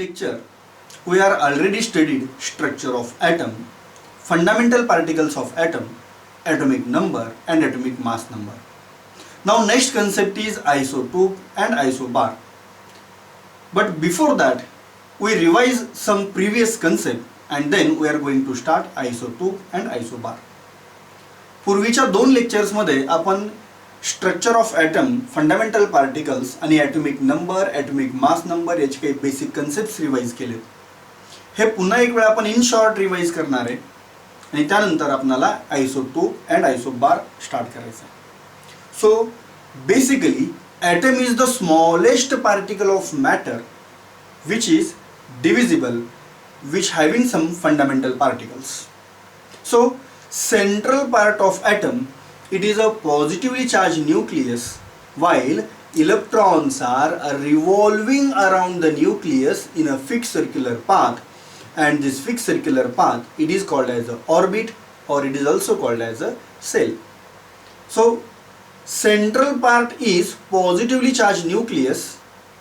lecture, we are already studied structure of atom, fundamental particles of atom, atomic number and atomic mass number. Now next concept is isotope and isobar. But before that, we revise some previous concept and then we are going to start isotope and isobar. पूर्वीच्या दोन lectures मध्ये आपण structure of atom, fundamental particles आणि atomic number, atomic mass number याचे काही basic concepts revise केले. हे पुन्हा एक वेळा आपण इन शॉर्ट रिवाइज करणार आहे आणि त्यानंतर आपल्याला आयसोटोप अँड आयसोबार स्टार्ट करायचं आहे. So basically atom is the smallest particle of matter which is divisible, which having some fundamental particles. So central part of atom, it is a positively charged nucleus, while electrons are revolving around the nucleus in a fixed circular path, and this fixed circular path, it is called as a orbit, or it is also called as a cell. So central part is positively charged nucleus,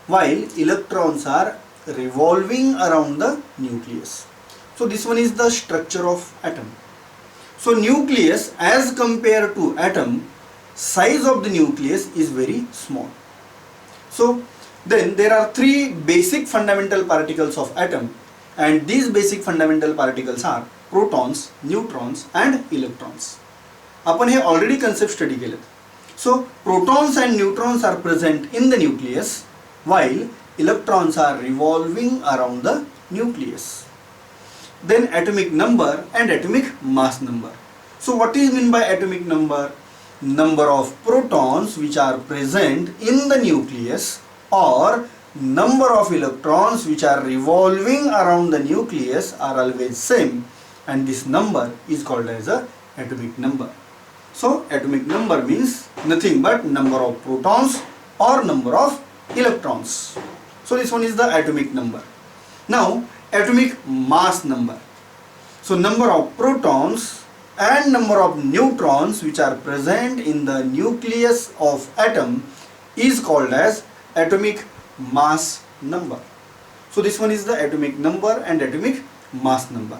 while electrons are revolving around the nucleus. So this one is the structure of atom. So nucleus as compared to atom, size of the nucleus is very small. So then there are three basic fundamental particles of atom, and these basic fundamental particles are protons, neutrons and electrons. आपण हे already concept study केले. So protons and neutrons are present in the nucleus, while electrons are revolving around the nucleus. Then atomic number and atomic mass number. So what is meant by atomic number? Number of protons which are present in the nucleus, or number of electrons which are revolving around the nucleus are always same, and this number is called as a atomic number. So atomic number means nothing but number of protons or number of electrons. So this one is the atomic number. Now atomic mass number. So number of protons and number of neutrons which are present in the nucleus of atom is called as atomic mass number. So this one is the atomic number and atomic mass number.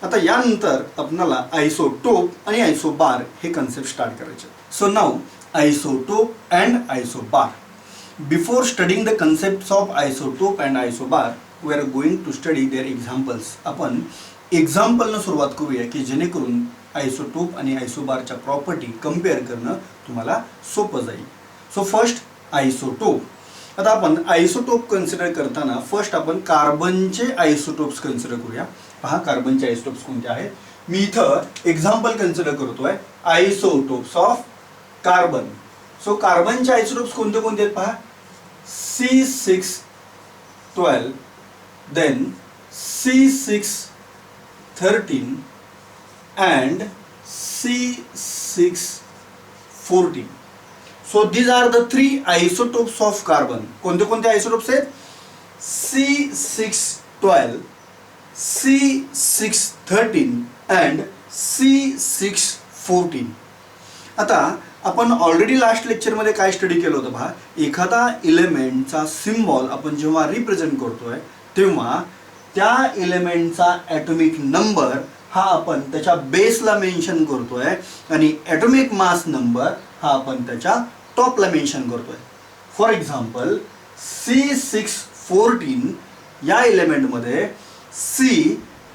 आता यानंतर आपल्याला isotope आणि isobar हे concept start करायचे. So now isotope and isobar. Before studying the concepts of isotope and isobar, we are going to study their examples. आपण example न सुरुवात करूया की जेणेकरून आयसोटोप आणि आयसोबारच्या प्रॉपर्टी कंपेअर करणं तुम्हाला सोपं जाईल. So first isotope. आता आपण आयसोटोप कन्सिडर करताना फर्स्ट आपण कार्बनचे आयसोटोप्स कन्सिडर करूया. पहा कार्बनचे आयसोटोप्स कोणते आहेत. मी इथं एक्झाम्पल कन्सिडर करतोय आयसोटोप्स ऑफ कार्बन. सो कार्बनचे आयसोटोप्स कोणते कोणते आहेत पहा. C612, then C613 and C614. So these are the three isotopes of carbon. कोणते कोणते आयसोटोप्स आहेत. C612, C613 and C614. आता आपण ऑलरेडी लास्ट लेक्चरमध्ये काय स्टडी केलं होतं पहा. एखादा इलेमेंटचा सिम्बॉल आपण जेव्हा रिप्रेझेंट करतोय तेव्हा त्या इलेमेंटचा ॲटॉमिक नंबर हा आपण त्याच्या बेसला मेन्शन करतोय आणि ॲटॉमिक मास नंबर हा आपण त्याच्या टॉपला मेन्शन करतोय. फॉर एक्झाम्पल C614 या इलेमेंटमध्ये C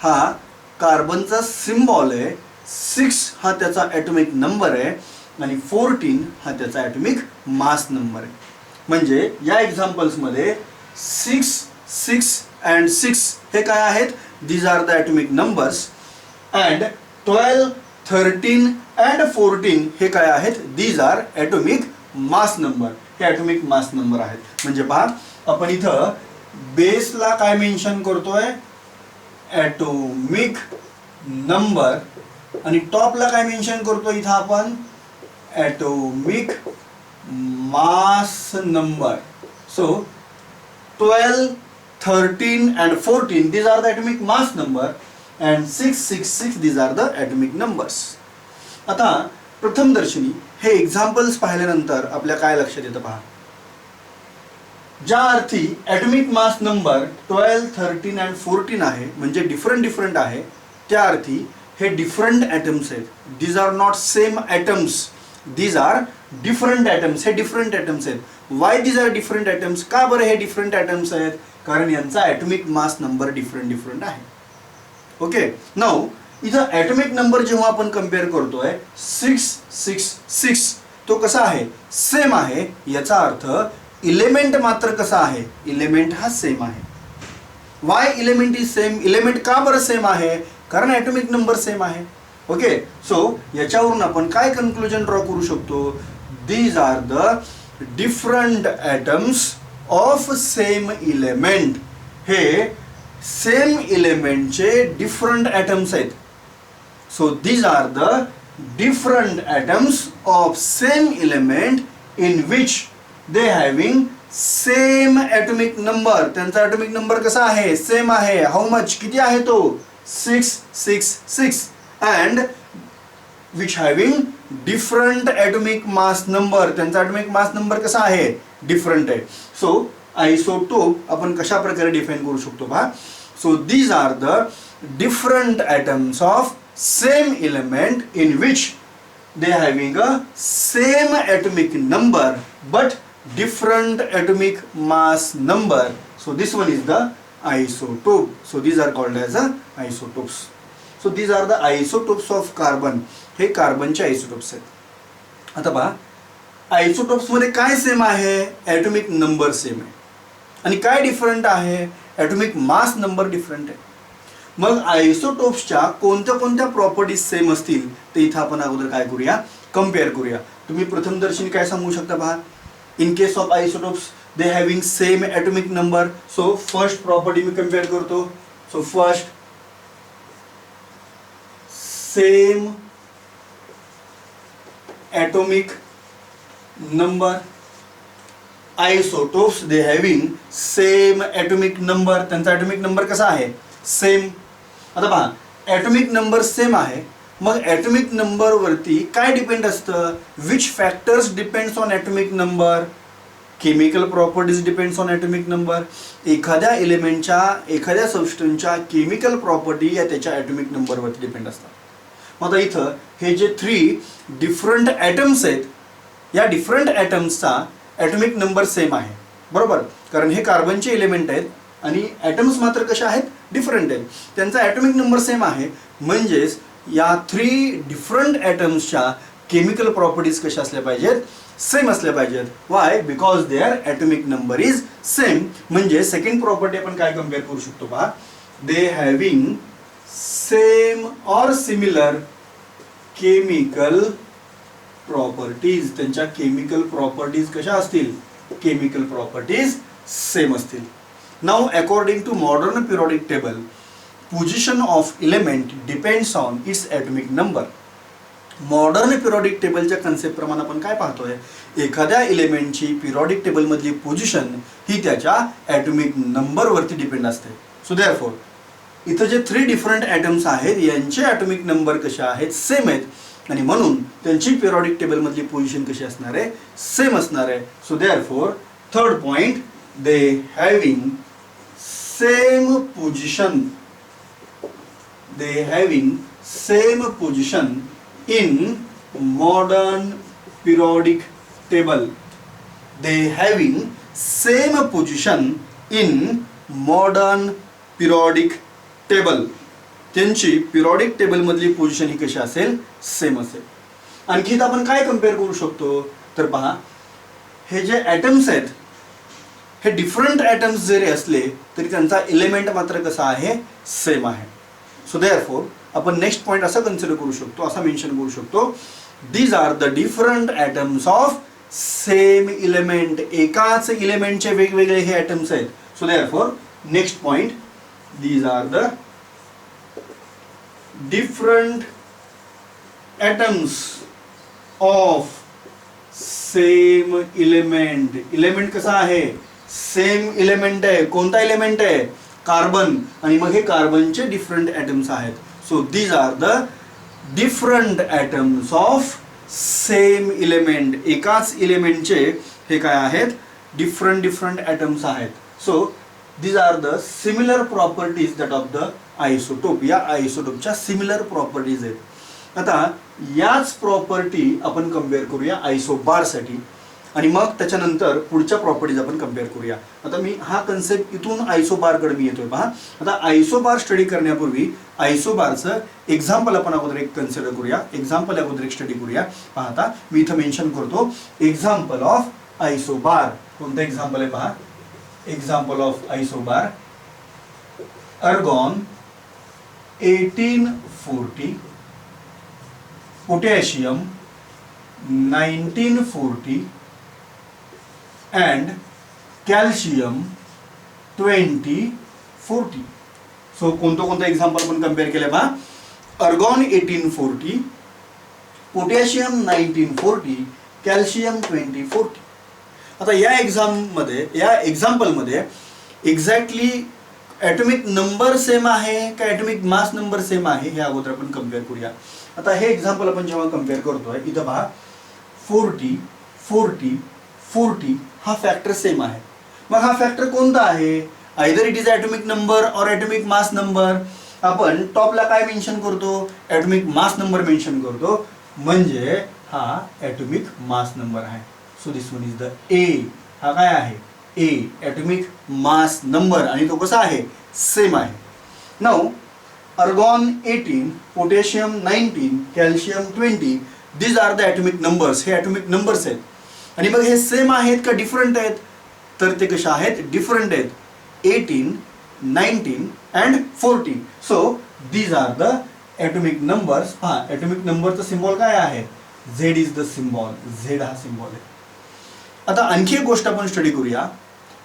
हा कार्बनचा सिम्बॉल आहे, 6 हा त्याचा ॲटॉमिक नंबर आहे आणि 14 हा त्याचा ॲटॉमिक मास नंबर आहे. म्हणजे या एक्झाम्पल्समध्ये 6, 6 अँड 6 हे काय आहेत. These are the atomic numbers. And 12, 13 and 14 हे काय आहेत. These are atomic mass number. हे ॲटॉमिक मास नंबर आहेत. म्हणजे पहा आपण इथं बेसला काय मेन्शन करतोय ॲटॉमिक नंबर आणि टॉपला काय मेन्शन करतोय इथं आपण atomic mass number. So 12, 13 and 14 these are the atomic mass number, and 666 these are the atomic numbers. आता प्रथम दर्शनी हे एक्झाम्पल्स पाहिल्यानंतर आपल्या काय लक्षात येतं पहा. ज्या अर्थी ॲटॉमिक मास नंबर 12, 13 अँड 14 आहे, म्हणजे डिफरंट आहे, त्या अर्थी हे डिफरंट ॲटम्स आहेत. These are not same atoms, these are different atoms. हे डिफरंट ॲटम्स आहेत. Why these are different atoms? का बरं हे डिफरंट ॲटम्स आहेत? कारण यांचा ॲटॉमिक मास नंबर डिफरंट आहे. ओके, नाऊ इथं ॲटॉमिक नंबर जेव्हा आपण कम्पेअर करतोय 666, तो कसा आहे? सेम आहे. याचा अर्थ इलेमेंट मात्र कसा आहे? इलेमेंट हा सेम आहे. Why element is same? Element का बरं सेम आहे? कारण ॲटॉमिक नंबर सेम आहे. ओके, सो याच्यावरून आपण काय कन्क्लुजन ड्रॉ करू शकतो? These are the different atoms of same element. हे सेम इलेमेंटचे डिफरंट ॲटम्स आहेत. So these are the different atoms of same element in which they having same atomic number. त्यांचा atomic number कसा आहे? Same आहे. How much? किती आहे तो? 666. And which having different atomic mass number. त्यांचा ॲटॉमिक मास नंबर कसा आहे? डिफरंट आहे. सो आयसोटोप आपण कशा प्रकारे डिफाइन करू शकतो पहा. So these are the different atoms of same element in which they having a same atomic number but different atomic mass number. So this one is the isotope. So these are called as a isotopes. So these are the isotopes of carbon. हे कार्बनचे isotopes आहेत. आता पहा, isotopes मध्ये काय same आहे? Atomic number same आहे. आणि काय डिफरंट आहे? ॲटॉमिक मास नंबर डिफरंट आहे. मग आयसोटोप्सच्या कोणत्या कोणत्या प्रॉपर्टीज सेम असतील ते इथं आपण अगोदर काय करूया? कम्पेअर करूया. तुम्ही प्रथमदर्शनी काय सांगू शकता पहा? In case of isotopes they having same atomic number. So first property मी कम्पेअर करतो. So first, same atomic number. Isotopes they having same atomic number. त्यांचा ॲटॉमिक नंबर कसा आहे? सेम. आता पहा, ॲटॉमिक नंबर सेम आहे. मग ॲटॉमिक नंबर वरती काय डिपेंड असतं? Which factors depends on atomic number? Chemical properties depends on atomic number. एखाद्या एलिमेंटच्या, एखाद्या सबस्टन्सच्या केमिकल प्रॉपर्टी या त्याच्या ॲटॉमिक नंबरवरती डिपेंड असतात. मग आता इथं हे जे 3 डिफरंट ॲटम्स आहेत, या डिफरंट ॲटम्सचा ॲटॉमिक नंबर सेम आहे, बरोबर? कारण हे कार्बनचे एलिमेंट आहेत आणि ॲटम्स मात्र कशा आहेत? डिफरंट आहेत. त्यांचा ॲटॉमिक नंबर सेम आहे. म्हणजेच या 3 डिफरंट ॲटम्सच्या केमिकल प्रॉपर्टीज कशा असल्या पाहिजेत? सेम असल्या पाहिजेत. Why? Because their atomic number is same. म्हणजे सेकंड प्रॉपर्टी आपण काय कम्पेअर करू शकतो पहा? They having same or similar chemical properties. त्यांच्या केमिकल प्रॉपर्टीज कशा असतील? केमिकल प्रॉपर्टीज सेम असतील. Now according to modern periodic table, position of element depends on its atomic number. Modern periodic टेबलच्या कन्सेप्ट प्रमाणे आपण काय पाहतोय? एखाद्या एलिमेंटची पिरियॉडिक टेबल मधली पोझिशन ही त्याच्या ॲटॉमिक नंबर वरती डिपेंड असते. सो देअरफॉर इथं जे 3 डिफरंट ॲटम्स आहेत यांचे ॲटॉमिक नंबर कसे आहेत? सेम आहेत. आणि म्हणून त्यांची पिरियॉडिक टेबल मधली पोझिशन कशी असणार आहे? सेम असणार आहे. So therefore third point, they having same position, they having same position in modern periodic table. They having same position in modern periodic table. त्यांची पिरियॉडिक टेबल मधली पोझिशन ही कशी असेल? सेम असेल. आणखी आपण काय कम्पेअर करू शकतो? तर पहा, हे जे ॲटम्स आहेत हे डिफरंट ॲटम्स जरी असले तरी त्यांचा एलिमेंट मात्र कसा आहे? सेम आहे. सो देअरफॉर आपण नेक्स्ट पॉईंट असा कन्सिडर करू शकतो, असा मेन्शन करू शकतो, these are the different atoms of same element. एकाच एलिमेंटचे वेगवेगळे हे ॲटम्स आहेत. So therefore next point, these are the different atoms of same element. Element कसा आहे? सेम एलिमेंट आहे. कोणता एलिमेंट आहे? कार्बन. आणि मग हे कार्बनचे डिफरंट ॲटम्स आहेत. So these are the different atoms of same element. एकाच एलिमेंटचे हे काय आहेत? डिफरंट ॲटम्स आहेत. So these are the similar properties that of the isotope. या आयसोटोपच्या सिमिलर प्रॉपर्टीज आहेत. आता याच प्रॉपर्टी आपण कम्पेअर करूया आयसोबारसाठी आणि मग त्याच्यानंतर पुढच्या प्रॉपर्टीज आपण कम्पेअर करूया. आता मी हा कन्सेप्ट इथून आयसोबारकडे मी येतोय पहा. आता आयसोबार स्टडी करण्यापूर्वी आयसोबारचं एक्झाम्पल आपण अगोदर एक कन्सिडर करूया. एक्झाम्पल अगोदर एक स्टडी करूया. पहा आता मी इथं मेन्शन करतो एक्झाम्पल ऑफ आयसोबार. कोणतं एक्झाम्पल आहे पहा. Example of isobar argon 1840, potassium 1940 and calcium 2040. So कोणतं एक्झाम्पल आपण कम्पेअर केलं पहा. Argon 1840, potassium 1940, calcium 2040. आता या एक्झाम्पलमध्ये एक्झॅक्टली ॲटॉमिक नंबर सेम आहे का ॲटॉमिक मास नंबर सेम आहे हे अगोदर आपण कम्पेअर करूया. आता हे एक्झाम्पल आपण जेव्हा कम्पेअर करतोय इथं पहा 40 40 40 हा फॅक्टर सेम आहे. मग हा फॅक्टर कोणता आहे. Either it is atomic number और ॲटॉमिक मास नंबर. आपण टॉपला काय मेन्शन करतो ॲटॉमिक मास नंबर मेन्शन करतो म्हणजे हा ॲटॉमिक मास नंबर आहे. So this one is the ए. हा काय आहे ए ॲटॉमिक मास नंबर आणि तो कसा आहे सेम आहे. Now argon 18, potassium 19, calcium 20 these are the atomic numbers. हे ॲटॉमिक नंबर्स आहेत आणि मग हे सेम आहेत का डिफरंट आहेत तर ते कशा आहेत डिफरंट आहेत. 18, 19 and 40. So these are the atomic numbers. पहा ॲटॉमिक नंबरचा सिम्बॉल काय आहे Z is the symbol. Z हा सिम्बॉल आहे. आता आणखी एक गोष्ट आपण स्टडी करूया.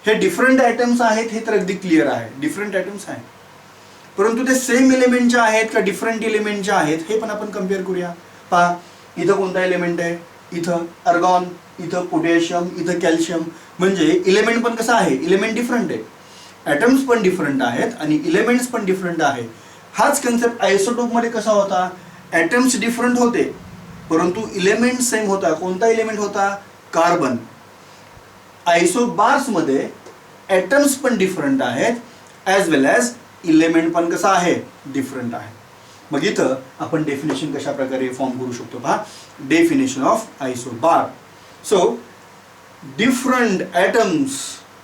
हे डिफरंट आयटम्स आहेत हे तर अगदी क्लिअर आहे डिफरंट आयटम्स आहेत परंतु ते सेम एलिमेंटचे आहेत का डिफरंट एलिमेंटचे आहेत हे पण आपण कम्पेअर करूया. पहा इथं कोणता एलिमेंट आहे इथं अर्गॉन, इथं पोटॅशियम, इथं कॅल्शियम. म्हणजे इलेमेंट पण कसं आहे इलेमेंट डिफरंट आहे. ॲटम्स पण डिफरंट आहेत आणि इलेमेंट्स पण डिफरंट आहे. हाच कन्सेप्ट आयसोटोपमध्ये कसा होता ॲटम्स डिफरंट होते परंतु इलेमेंट सेम होता. कोणता इलेमेंट होता कार्बन. आयसोबार्समध्ये ॲटम्स पण डिफरंट आहेत ॲज वेल ॲज इलेमेंट पण कसा आहे डिफरंट आहे. मग इथं आपण डेफिनेशन कशा प्रकारे फॉर्म करू शकतो पहा. Definition of isobar. So different atoms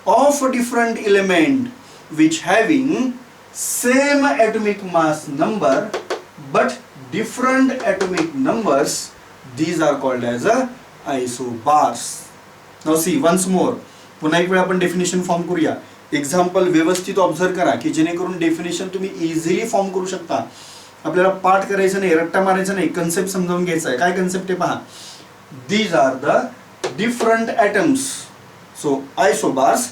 of different element which having same atomic mass number but different atomic numbers these are called as a isobars. Now see once more. पुन्हा एक वेळ आपण definition form करूया. Example व्यवस्थित observe करा की जेणेकरून definition तुम्ही इझिली फॉर्म करू शकता. आपल्याला पाठ करायचं नाही रट्टा मारायचा नाही कन्सेप्ट समजावून घ्यायचा आहे. काय कन्सेप्ट आहे पहा. these are the different atoms. So isobars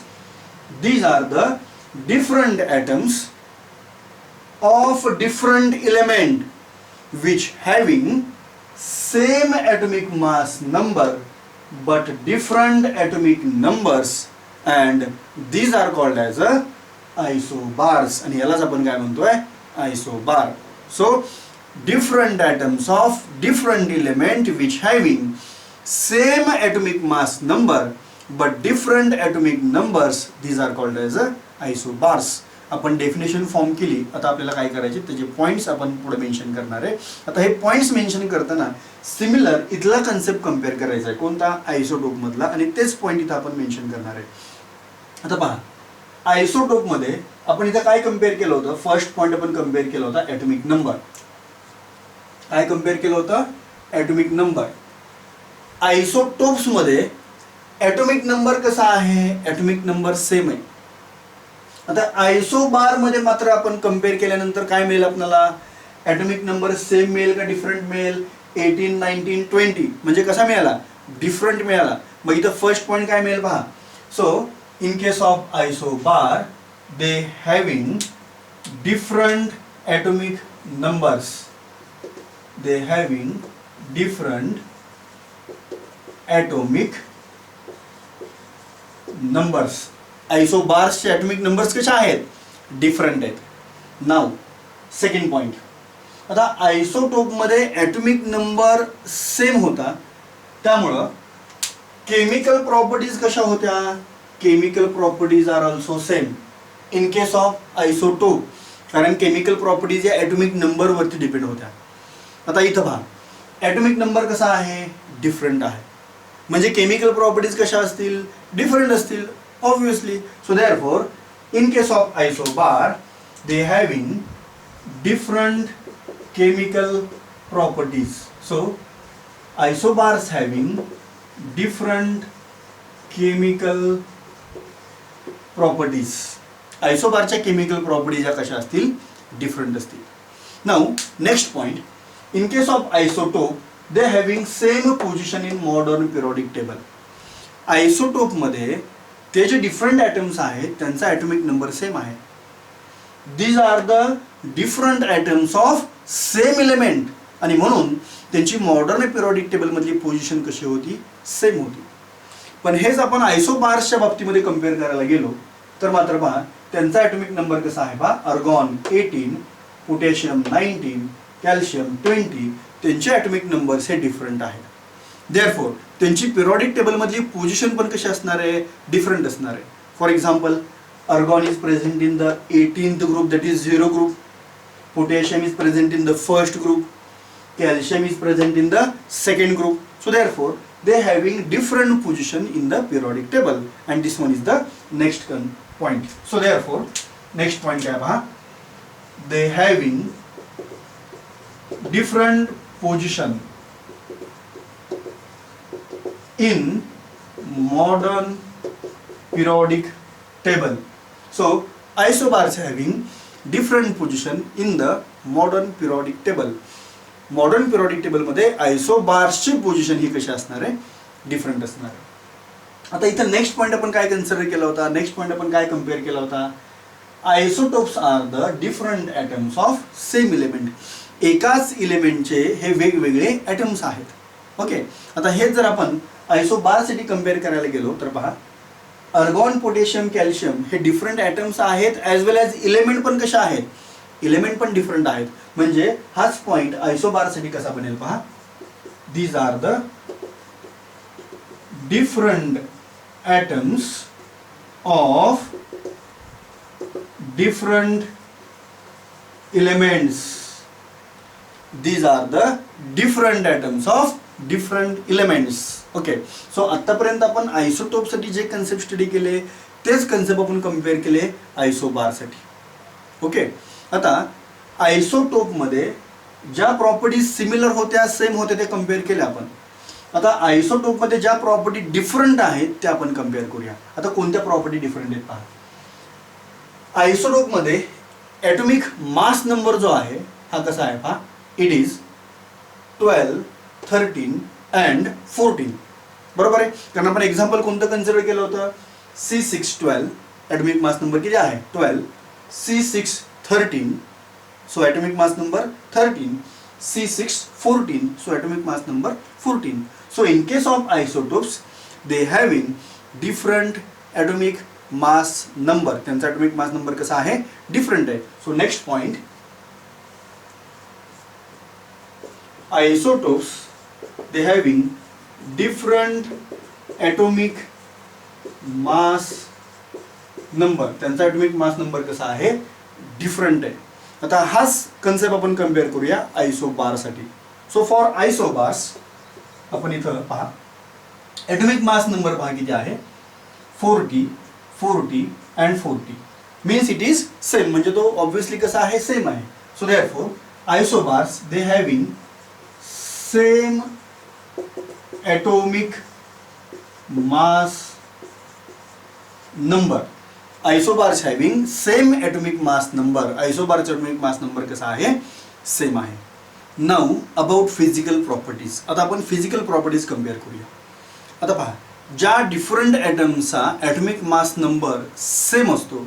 these are the different atoms of different element which having same atomic mass number but different atomic numbers and these are called as a isobars. आणि यालाच आपण काय म्हणतोय isobar. So different atoms of different element which having same atomic mass number but different atomic numbers these are called as a isobars. आपण definition form केली. आता आपल्याला काय करायचे त्याचे पॉईंट्स आपण पुढे मेन्शन करणार आहे. आता हे पॉईंट्स मेन्शन करताना सिमिलर इथला कन्सेप्ट कम्पेअर करायचा आहे कोणता आयसोटोप मधला आणि तेच पॉईंट इथं आपण मेन्शन करणार आहे. आता पहा आयसोटोप मध्ये आपण इथं काय कम्पेअर केलं होतं. फर्स्ट पॉईंट आपण कम्पेअर केला होता ॲटॉमिक नंबर. काय कम्पेअर केलं होतं ॲटॉमिक नंबर. आयसोटोप्स मध्ये ॲटॉमिक नंबर कसा आहे ॲटॉमिक नंबर सेम आहे. आता आयसोबार मध्ये मात्र आपण कम्पेअर केल्यानंतर काय मिळेल आपल्याला ॲटॉमिक नंबर सेम मिळेल का डिफरंट मिळेल. 18, 19, 20 म्हणजे कसा मिळाला डिफरंट मिळाला. मग इथं फर्स्ट पॉईंट काय मिळेल पहा. So in case of isobar they having different atomic numbers. They having different atomic numbers. आयसोबार्सचे ॲटॉमिक नंबर्स कशा आहेत डिफरंट आहेत. नाव सेकंड पॉईंट. आता आयसोटोपमध्ये ॲटॉमिक नंबर सेम होता त्यामुळं केमिकल प्रॉपर्टीज कशा होत्या chemical properties are also same. In case of isotope, कारण केमिकल प्रॉपर्टीज या ॲटॉमिक नंबर वरती डिपेंड होत्या. आता इथं पहा, ॲटॉमिक नंबर कसा आहे, डिफरंट आहे, म्हणजे केमिकल प्रॉपर्टीज कशा असतील, डिफरंट असतील obviously. So therefore in case of isobar they having different chemical properties. So isobars having different chemical properties. आयसोबारच्या केमिकल प्रॉपर्टीज या कशा असतील, डिफरंट असतील. Now next point, in case of isotope they having same position in modern periodic table. Isotope मध्ये ते जे different atoms आहेत त्यांचा ॲटॉमिक नंबर सेम आहे. These are the different atoms of same element, आणि म्हणून त्यांची मॉडर्न पिरियडिक टेबल मधली पोझिशन कशी होती, सेम होती. पण हेच आपण आयसोबार्सच्या बाबतीमध्ये कम्पेअर करायला गेलो तर मात्र पहा त्यांचा ॲटॉमिक नंबर कसा आहे पहा, अर्गॉन 18, पोटॅशियम 19, कॅल्शियम 20, त्यांचे ॲटॉमिक नंबर्स हे डिफरंट आहेत. देअरफॉर त्यांची पिरियडिक टेबल मधली पोझिशन पण कशी असणार आहे, डिफरंट असणार आहे. For example, अर्गॉन is present in the 18th group, that is 0 group. Potassium is present in the first group. Calcium is present in the second group. So therefore they having different position in the periodic table, and this one is the next point. So therefore next point क्या है पहा, they having different position in modern periodic table. So isobars having different position in the modern periodic table. Modern periodic table मध्ये आयसोबार्सची position ही कशी असणार आहे, different असणार आहे. आता इथं नेक्स्ट पॉईंट आपण काय कन्सिडर केला होता, नेक्स्ट पॉईंट आपण काय कम्पेअर केला होता, isotopes are the different atoms of same element. एकाच एलिमेंटचे हे वेगवेगळे ॲटम्स आहेत. ओके, आता हे जर आपण आयसोबारसाठी कम्पेअर करायला गेलो तर पहा, अर्गॉन, पोटॅशियम, कॅल्शियम हे डिफरंट ॲटम्स आहेत, ॲज वेल ॲज एलिमेंट पण कशा आहेत, एलिमेंट पण डिफरंट आहेत. म्हणजे हाच पॉइंट आयसोबारसाठी कसा बनेल पहा, these are the different atoms of different elements. These are the different atoms of different elements. Okay, so आतापर्यंत आपण आयसोटोपसाठी जे कन्सेप्ट स्टडी केले तेच कन्सेप्ट आपण कम्पेअर केले आयसोबारसाठी. ओके, आता आयसोटोप मध्ये ज्या प्रॉपर्टीज सिमिलर होत्या, सेम होत्या, ते कम्पेअर केल्या आपण. आता आयसोटोप मध्ये ज्या प्रॉपर्टी डिफरंट आहेत त्या आपण कम्पेअर करूया. आता कोणत्या प्रॉपर्टी डिफरंट आहेत पहा. आयसोटोप मध्ये ॲटॉमिक मास नंबर जो आहे हा कसा आहे पहा, इट इज 12, 13 अँड 14. बरोबर आहे, कारण आपण एक्झाम्पल कोणतं कन्सिडर केलं होतं, C612 ॲटॉमिक मास नंबर किती आहे 12, C613 so atomic mass number 13, C614 so atomic mass number 14. So in case of isotopes they having different atomic mass number, त्यांचा atomic mass number कसा आहे, different आहे. So next point, isotopes they having different atomic mass number, त्यांचा atomic mass number कसा आहे, different आहे. आता हाच कन्सेप्ट आपण कम्पेअर करूया आयसोबारसाठी. सो फॉर आयसोबार्स आपण इथं पहा, ॲटॉमिक मास नंबर पहा किती आहे, 40, 40 and 40. Means it is same, म्हणजे तो ऑब्विसली कसा आहे, सेम आहे. So therefore isobars they having same atomic mass number. Isobars having same atomic mass number. आयसोबारचा ॲटॉमिक मास नंबर कसा आहे, सेम आहे. Now about physical properties. आता आपण फिजिकल प्रॉपर्टीज कम्पेअर करूया. आता पहा, ज्या डिफरंट ॲटम्सचा ॲटॉमिक मास नंबर सेम असतो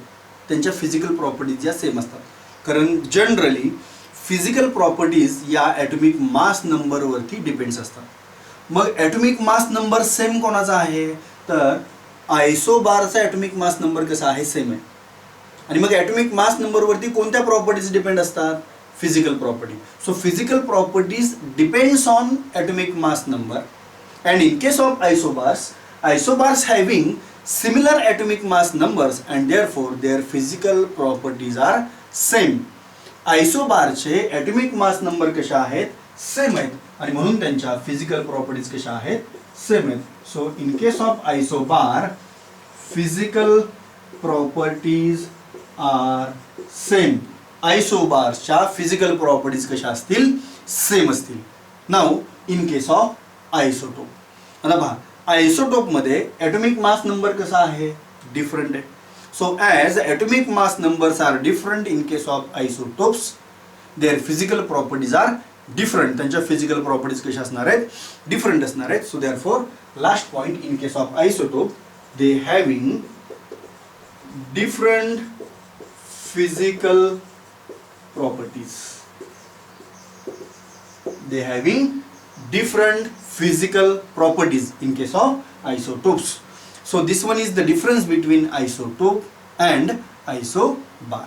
त्यांच्या फिजिकल प्रॉपर्टीज या सेम असतात. कारण जनरली फिजिकल प्रॉपर्टीज या ॲटॉमिक मास नंबरवरती डिपेंड्स असतात. मग ॲटॉमिक मास नंबर सेम कोणाचा आहे, तर आयसोबारचा ॲटॉमिक मास नंबर कसा आहे, सेम आहे. आणि मग ॲटॉमिक मास नंबरवरती कोणत्या प्रॉपर्टीज डिपेंड असतात, physical property. So physical properties depends on atomic mass number. And in case of isobars, isobars having similar atomic mass numbers and therefore their physical properties are same. आयसोबारचे atomic mass number कशा आहेत, same आहेत, आणि म्हणून त्यांच्या physical properties कशा आहेत, same आहेत. So in case of isobar physical properties are same. आयसोबारच्या फिजिकल प्रॉपर्टीज कशा असतील, सेम असतील. Now in case of isotope, आता पहा आयसोटोप मध्ये ॲटॉमिक मास नंबर कसा आहे, डिफरंट आहे. So as atomic mass numbers are different in case of isotopes, their physical properties are different. त्यांच्या physical properties कशा असणार आहेत, different असणार आहेत. So therefore last point, in case of isotope they having different physical properties. They having different physical properties in case of isotopes. So this one is the difference between isotope and isobar.